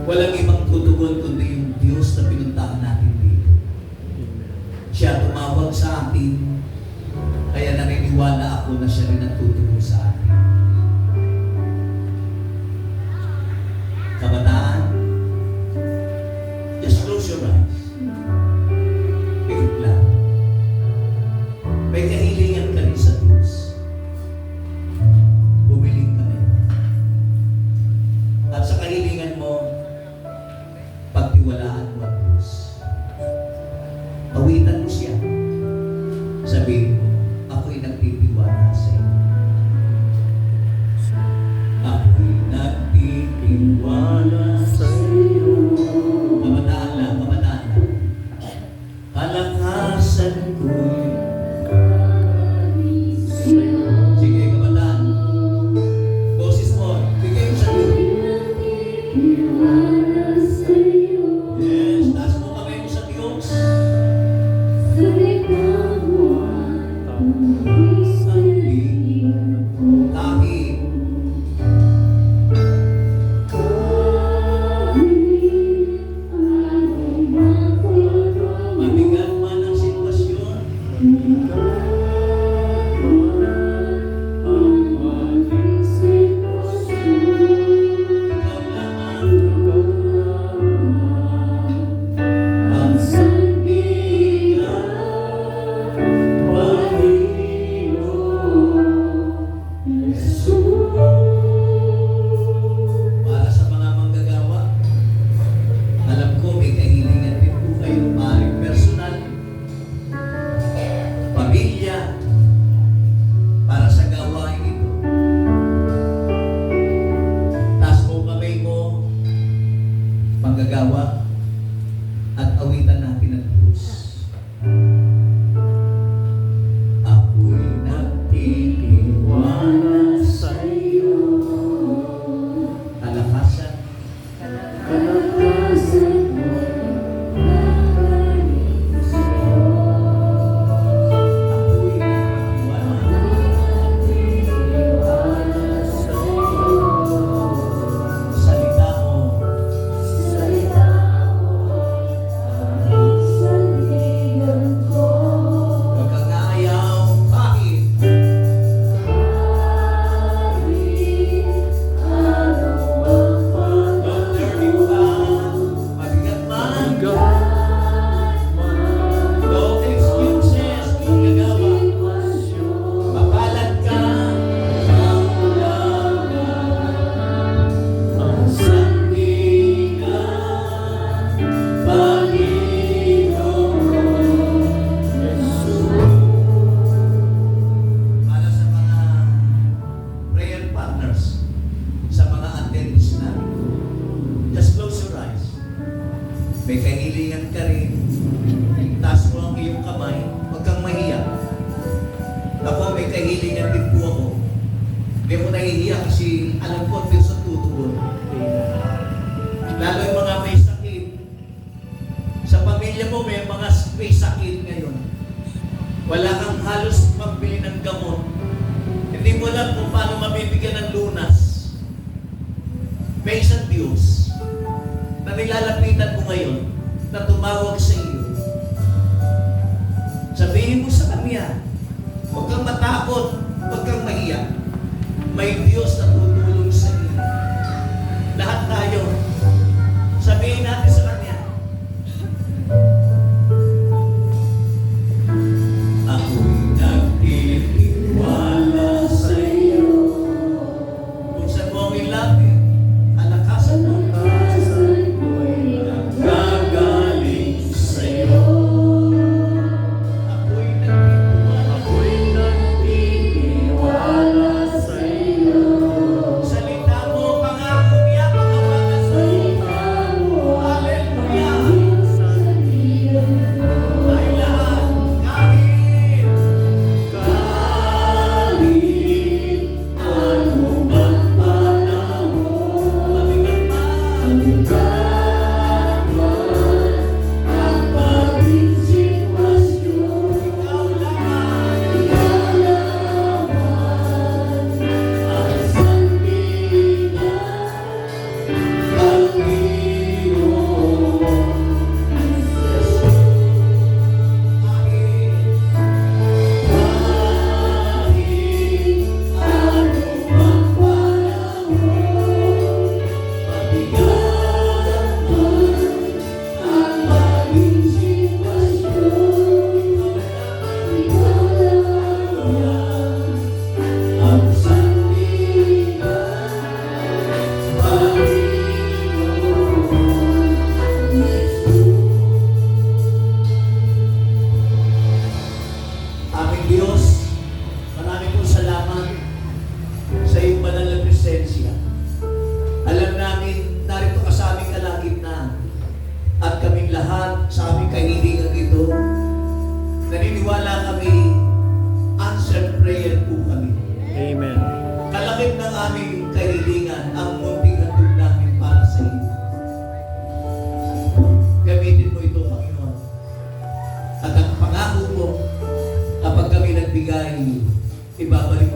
Walang ibang tutugon kundi yung Diyos na pinuntahan natin dito. Siya tumawag sa atin, kaya naniniwala ako na siya rin ang tutugon sa atin. Kabataan, just close your eyes. Pikit lang. May kahilingan ka rin sa Diyos. Bumiling ka na. At sa kahilingan mo, pagtiwalaan mo ang Diyos. Awitan mo siya. Sabihin mo, ako'y nagtitiwala sa iyo. Ako'y nagtitiwala sa iyo. Kabataan lang, kabataan lang. Kalakasan ko'y sige, kabataan. Boses mo, bigay mo sa Diyos. Yes, taas mo kamay mo sa Diyos. Mabigat man ang sitwasyon, ikaw lamang ang sandigan, Panginoon Jesus. Para sa mga manggagawa, alam ko may kahilingan din po kayo, maaaring personal, pamilya, para sa gawain ito. Taas mo kamay mo, manggagawa, at awitan natin ang Diyos. Ako'y nagtitiwala sa iyo. Kalakasan. Ako'y nagtitiwala sa salita mo. Huwag kang aayaw. Bakit? Don't dirty pa. Mabigat man. No excuses. Manggagawa. Mapalad ka. Ang sandigan, Panginoon Jesus. Para sa mga prayer partners, sa mga attendees namin, just close your eyes. May kahilingan ka rin. Taas mo ang iyong kamay. Huwag kang mahiya. Ako, may kahilingan din po ako. Hindi mo nahihiya kasi alam ko ang Diyos ang tutugon. Lalo yung mga may sakit. Sa pamilya mo, may mga may sakit ngayon. Wala kang halos magbili ng gamot. Hindi mo alam kung paano mabibigyan ng lunas. May isang Diyos na nilalapitan mo ngayon na tumawag sa iyo. Sabihin mo sa Kanya, huwag kang matakot, huwag kang mahiya. May Diyos na tutulong sa iyo. Lahat tayo, sabihin natin sa Kanya, ako'y nagtitiwala sa iyo. Kung saan mo ang ilapit, alakasan mo. Gagaling sa iyo. Ako'y nagtitiwala sa iyo. yan ang munting handog namin para sa iyo. Gamitin mo ito, Panginoon. At ang pangako mo, kapag kami nagbigay, ibabalik